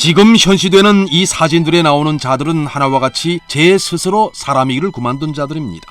지금 현시되는 이 사진들에 나오는 자들은 하나와 같이 제 스스로 사람이기를 그만둔 자들입니다.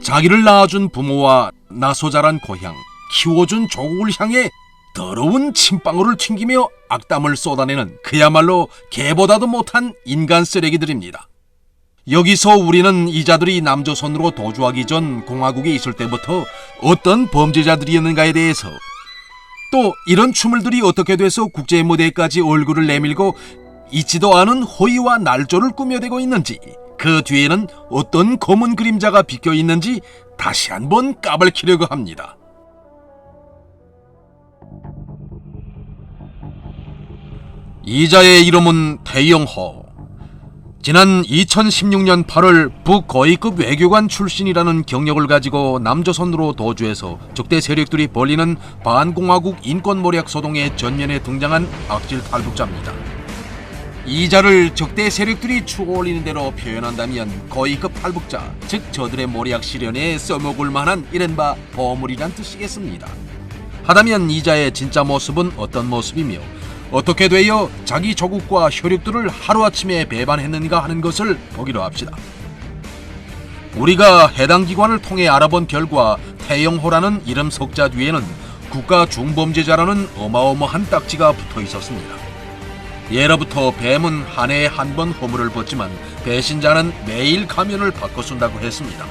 자기를 낳아준 부모와 나서 자란 고향, 키워준 조국을 향해 더러운 침방울을 튕기며 악담을 쏟아내는 그야말로 개보다도 못한 인간 쓰레기들입니다. 여기서 우리는 이 자들이 남조선으로 도주하기 전 공화국에 있을 때부터 어떤 범죄자들이었는가에 대해서, 또 이런 추물들이 어떻게 돼서 국제 무대까지 얼굴을 내밀고 있지도 않은 호의와 날조를 꾸며대고 있는지, 그 뒤에는 어떤 검은 그림자가 비껴 있는지 다시 한번 까발키려고 합니다. 이자의 이름은 태영호. 지난 2016년 8월 북거위급 외교관 출신이라는 경력을 가지고 남조선으로 도주해서 적대 세력들이 벌이는 반공화국 인권모략 소동의 전면에 등장한 악질 탈북자입니다. 이자를 적대 세력들이 추어올리는 대로 표현한다면 거위급 탈북자, 즉 저들의 모략 실현에 써먹을 만한 이른바 보물이란 뜻이겠습니다. 하다면 이자의 진짜 모습은 어떤 모습이며 어떻게 되어 자기 조국과 혈육들을 하루아침에 배반했는가 하는 것을 보기로 합시다. 우리가 해당 기관을 통해 알아본 결과 태영호라는 이름 석자 뒤에는 국가 중범죄자라는 어마어마한 딱지가 붙어 있었습니다. 예로부터 뱀은 한 해에 한 번 허물을 벗지만 배신자는 매일 가면을 바꿔 쓴다고 했습니다.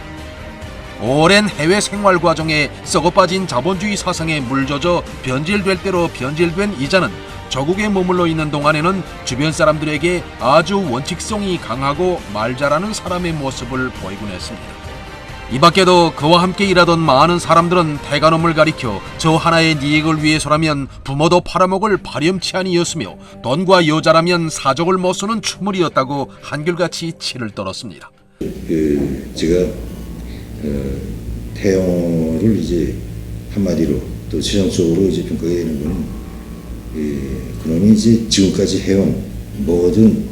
오랜 해외 생활 과정에 썩어빠진 자본주의 사상에 물젖어 변질될 대로 변질된 이자는 저국에 머물러 있는 동안에는 주변 사람들에게 아주 원칙성이 강하고 말 잘하는 사람의 모습을 보이곤 했습니다. 이 밖에도 그와 함께 일하던 많은 사람들은 태가놈을 가리켜 저 하나의 이익을 위해서라면 부모도 팔아먹을 파렴치한이었으며 돈과 여자라면 사족을 못 쓰는 추물이었다고 한결같이 치를 떨었습니다. 제가 태영호를 이제 한마디로 또 최종적으로 이제 평가하게 되는 거는 그놈이 이제 지금까지 해온 모든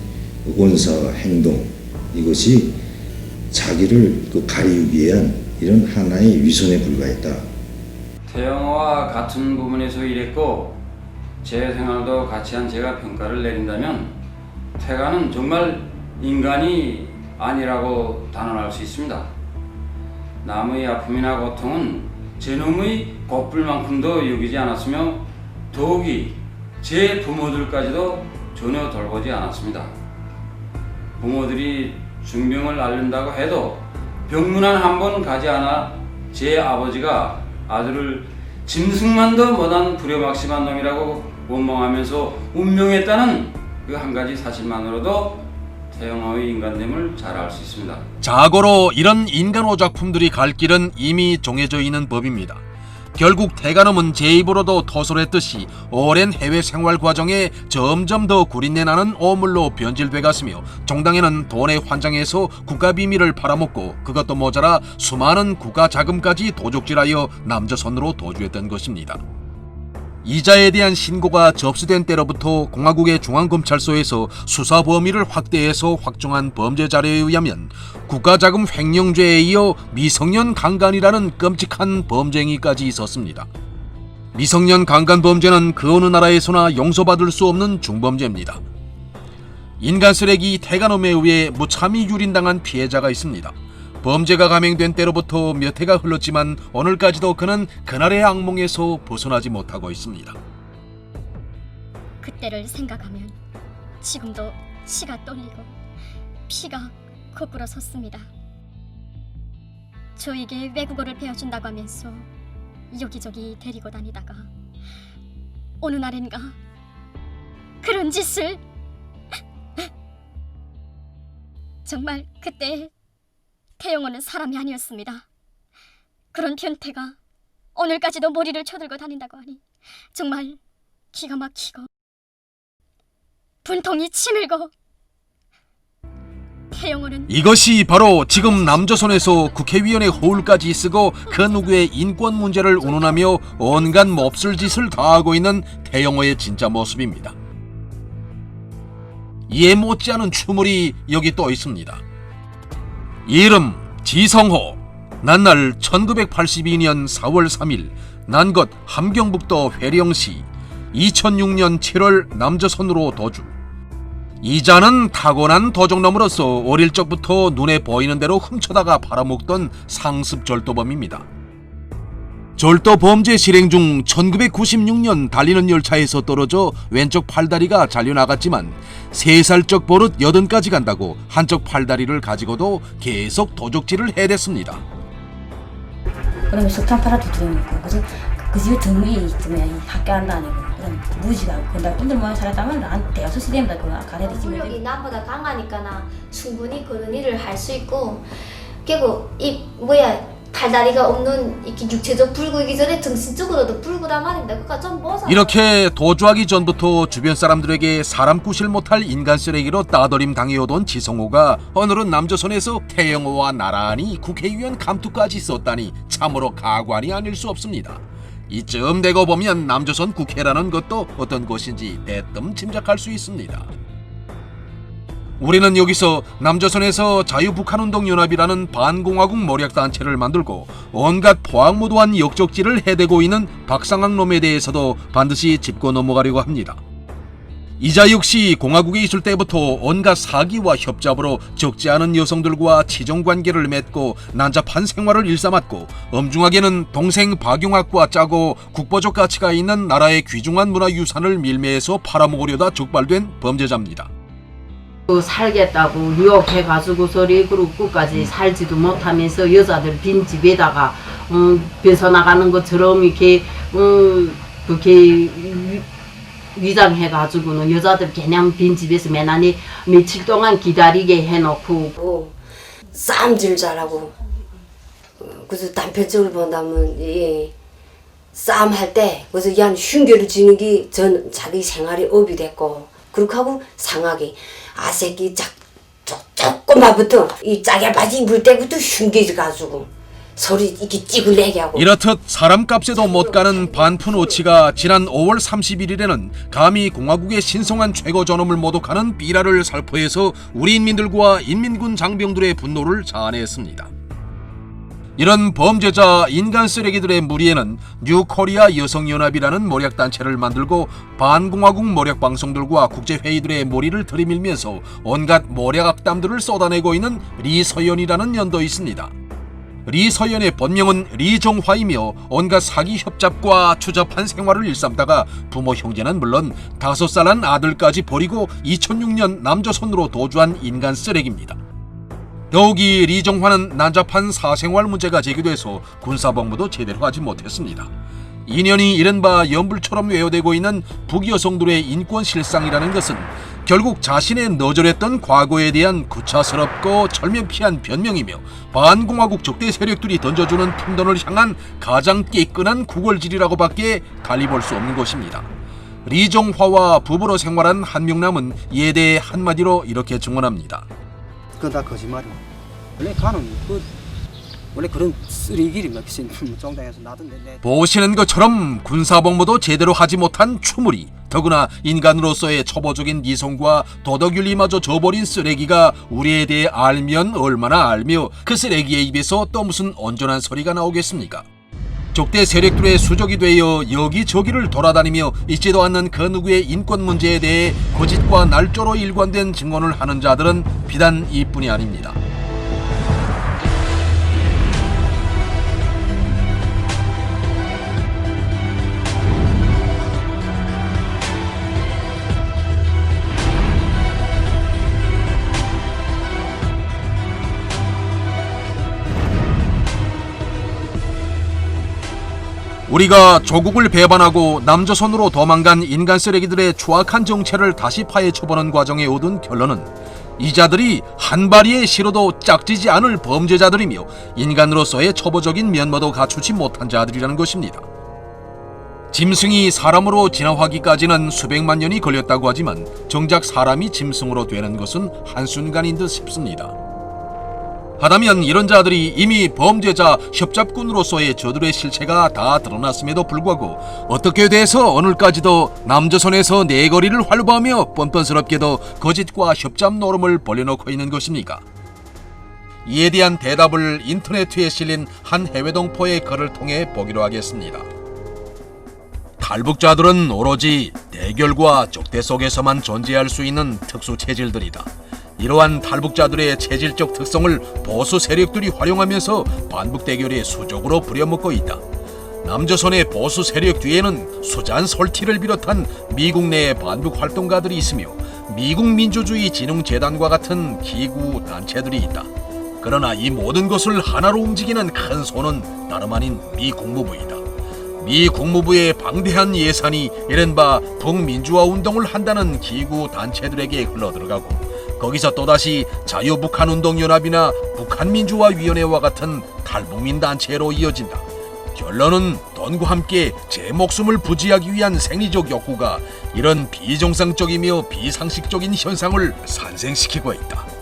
언사와 행동, 이것이 자기를 가리우기 위한 이런 하나의 위선에 불과했다. 태영호와 같은 부문에서 일했고 제 생활도 같이 한 제가 평가를 내린다면 태가는 정말 인간이 아니라고 단언할 수 있습니다. 남의 아픔이나 고통은 제 놈의 god불만큼도 여기지 않았으며 더욱이 제 부모들까지도 전혀 돌보지 않았습니다. 부모들이 중병을 앓는다고 해도 병문안 한 번 가지 않아 제 아버지가 아들을 짐승만도 못한 불효막심한 놈이라고 원망하면서 운명했다는 그 한 가지 사실만으로도 태영호의 인간됨을 잘 알 수 있습니다. 자고로 이런 인간호 작품들이 갈 길은 이미 정해져 있는 법입니다. 결국 태가놈은 제 입으로도 토설했듯이 오랜 해외 생활 과정에 점점 더 구린내 나는 오물로 변질돼 갔으며 종당에는 돈에 환장해서 국가 비밀을 팔아먹고 그것도 모자라 수많은 국가 자금까지 도적질하여 남조선으로 도주했던 것입니다. 이자에 대한 신고가 접수된 때로부터 공화국의 중앙검찰소에서 수사 범위를 확대해서 확정한 범죄 자료에 의하면 국가자금 횡령죄에 이어 미성년 강간이라는 끔찍한 범죄 행위까지 있었습니다. 미성년 강간 범죄는 그 어느 나라에서나 용서받을 수 없는 중범죄입니다. 인간 쓰레기 태가놈에 의해 무참히 유린당한 피해자가 있습니다. 범죄가 감행된 때로부터 몇 해가 흘렀지만 오늘까지도 그는 그날의 악몽에서 벗어나지 못하고 있습니다. 그때를 생각하면 지금도 치가 떨리고 피가 거꾸로 솟습니다. 저에게 외국어를 배워준다고 하면서 여기저기 데리고 다니다가 어느 날인가 그런 짓을 정말 그때 태영호는 사람이 아니었습니다. 그런 변태가 오늘까지도 머리를 쳐들고 다닌다고 하니 정말 기가 막히고 분통이 치밀고. 태영호는 이것이 바로 지금 남조선에서 국회의원의 허울까지 쓰고 그 누구의 인권 문제를 운운하며 온갖 몹쓸 짓을 다하고 있는 태영호의 진짜 모습입니다. 이에 못지않은 추물이 여기 또 있습니다. 이름 지성호, 난날 1982년 4월 3일, 난 것 함경북도 회령시, 2006년 7월 남조선으로 도주, 이자는 타고난 도적놈으로서 어릴 적부터 눈에 보이는 대로 훔쳐다가 팔아먹던 상습 절도범입니다. 절도 범죄 실행 중 1996년 달리는 열차에서 떨어져 왼쪽 팔다리가 잘려나갔지만 3살적 버릇 80까지 간다고 한쪽 팔다리를 가지고도 계속 도적질을 해댔습니다. 그러면 석탄 팔아도 들어오니까 그래서 그 집에 등이 있으면 학교 안 다니고 그럼 무지가 근데 꾼들 모양 살았다면 나한테 6시 되면 그거 가래지 능력이 나보다 강하니까 나 충분히 그런 일을 할 수 있고 결국 이 팔다리가 없는 이렇게 육체적 불구이기 전에 정신적으로도 불구단 말입니다. 그러니까 좀 뭐서 이렇게 도주하기 전부터 주변 사람들에게 사람 구실 못할 인간 쓰레기로 따돌림 당해오던 지성호가 오늘은 남조선에서 태영호와 나란히 국회의원 감투까지 썼다니 참으로 가관이 아닐 수 없습니다. 이쯤 되고 보면 남조선 국회라는 것도 어떤 곳인지 대뜸 짐작할 수 있습니다. 우리는 여기서 남조선에서 자유북한운동연합이라는 반공화국 모략단체를 만들고 온갖 포악무도한 역적질을 해대고 있는 박상학놈에 대해서도 반드시 짚고 넘어가려고 합니다. 이자 역시 공화국에 있을 때부터 온갖 사기와 협잡으로 적지 않은 여성들과 치정관계를 맺고 난잡한 생활을 일삼았고 엄중하게는 동생 박용학과 짜고 국보적 가치가 있는 나라의 귀중한 문화유산을 밀매해서 팔아먹으려다 적발된 범죄자입니다. 살겠다고 유혹해가지고서리 그리고 끝까지 살지도 못하면서 여자들 빈 집에다가 뺏어나가는 것처럼 이렇게 그렇게 위장해가지고는 여자들 그냥 빈 집에서 매난히 며칠 동안 기다리게 해놓고 싸움질 잘하고 그래서 단편적으로 본다면 싸움할 때 그래서 그냥 흉계를 지는 게 전 자기 생활의 업이 됐고 그렇게 하고 상하게 아새끼 조금만부터 이 짜게 바지 입을 때부터 흉계 가지고 소리 이렇게 찌글내게 하고 이렇듯 사람값에도 못 가는 반푼 오치가 지난 5월 31일에는 감히 공화국의 신성한 최고 존엄을 모독하는 비라를 살포해서 우리 인민들과 인민군 장병들의 분노를 자아냈습니다. 이런 범죄자 인간 쓰레기들의 무리에는 뉴코리아 여성연합이라는 모략단체를 만들고 반공화국 모략방송들과 국제회의들의 몰이를 들이밀면서 온갖 모략악담들을 쏟아내고 있는 리서연이라는 연도 있습니다. 리서연의 본명은 리종화이며 온갖 사기 협잡과 추잡한 생활을 일삼다가 부모 형제는 물론 5살 난 아들까지 버리고 2006년 남조선으로 도주한 인간 쓰레기입니다. 더욱이 리정화는 난잡한 사생활 문제가 제기돼서 군사복무도 제대로 하지 못했습니다. 2년이 이른바 연불처럼 외워되고 있는 북여성들의 인권 실상이라는 것은 결국 자신의 너절했던 과거에 대한 구차스럽고 철면피한 변명이며 반공화국 적대 세력들이 던져주는 핀돈을 향한 가장 깨끈한 구걸질이라고밖에 달리 볼 수 없는 것입니다. 리정화와 부부로 생활한 한명남은 이에 대해 한마디로 이렇게 증언합니다. 그건 다 거짓말이야. 원래 가는 원래 그런 쓰레기를 정당에서 놔둔데. 보시는 것처럼 군사복무도 제대로 하지 못한 추물이 더구나 인간으로서의 초보적인 이성과 도덕윤리마저 저버린 쓰레기가 우리에 대해 알면 얼마나 알며 그 쓰레기의 입에서 또 무슨 온전한 소리가 나오겠습니까? 적대 세력들의 수적이 되어 여기저기를 돌아다니며 있지도 않는 그 누구의 인권 문제에 대해 거짓과 날조로 일관된 증언을 하는 자들은 비단 이뿐이 아닙니다. 우리가 조국을 배반하고 남조선으로 도망간 인간 쓰레기들의 추악한 정체를 다시 파헤쳐보는 과정에 얻은 결론은 이자들이 한 마리의 실어도 짝지지 않을 범죄자들이며 인간으로서의 초보적인 면모도 갖추지 못한 자들이라는 것입니다. 짐승이 사람으로 진화하기까지는 수백만 년이 걸렸다고 하지만 정작 사람이 짐승으로 되는 것은 한순간인 듯 싶습니다. 하다면 이런 자들이 이미 범죄자 협잡꾼으로서의 저들의 실체가 다 드러났음에도 불구하고 어떻게 돼서 오늘까지도 남조선에서 내거리를 활보하며 뻔뻔스럽게도 거짓과 협잡 노름을 벌려놓고 있는 것입니까? 이에 대한 대답을 인터넷에 실린 한 해외 동포의 글을 통해 보기로 하겠습니다. 탈북자들은 오로지 대결과 적대 속에서만 존재할 수 있는 특수 체질들이다. 이러한 탈북자들의 체질적 특성을 보수 세력들이 활용하면서 반북 대결에 수적으로 부려먹고 있다. 남조선의 보수 세력 뒤에는 수잔 솔티를 비롯한 미국 내의 반북 활동가들이 있으며 미국 민주주의 진흥재단과 같은 기구 단체들이 있다. 그러나 이 모든 것을 하나로 움직이는 큰 손은 다름 아닌 미 국무부이다. 미 국무부의 방대한 예산이 이른바 북민주화 운동을 한다는 기구 단체들에게 흘러들어가고 거기서 또다시 자유북한운동연합이나 북한민주화위원회와 같은 탈북민 단체로 이어진다. 결론은 돈과 함께 제 목숨을 부지하기 위한 생리적 욕구가 이런 비정상적이며 비상식적인 현상을 산생시키고 있다.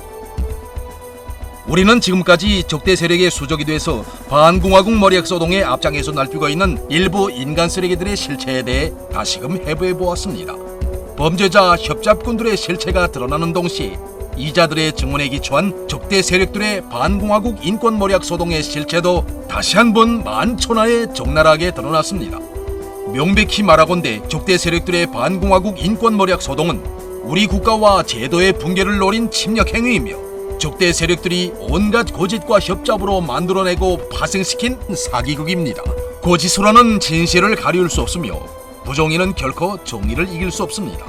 우리는 지금까지 적대 세력의 수적이 돼서 반공화국 머리약 소동의 앞장에서 날뛰고 있는 일부 인간 쓰레기들의 실체에 대해 다시금 해부해 보았습니다. 범죄자 협잡꾼들의 실체가 드러나는 동시에 이자들의 증언에 기초한 적대 세력들의 반공화국 인권 머리약 소동의 실체도 다시 한번 만천하에 적나라하게 드러났습니다. 명백히 말하건대 적대 세력들의 반공화국 인권 머리약 소동은 우리 국가와 제도의 붕괴를 노린 침략 행위이며 적대 세력들이 온갖 고짓과 협잡으로 만들어내고 파생시킨 사기극입니다. 고짓으로는 진실을 가리울 수 없으며 부정의는 결코 정의를 이길 수 없습니다.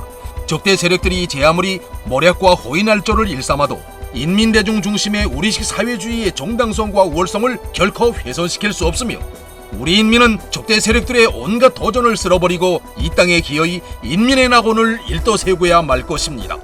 적대 세력들이 제 아무리 모략과 호의날조를 일삼아도 인민대중 중심의 우리식 사회주의의 정당성과 우월성을 결코 훼손시킬 수 없으며 우리 인민은 적대 세력들의 온갖 도전을 쓸어버리고 이 땅에 기어이 인민의 낙원을 일떠 세우고야 말 것입니다.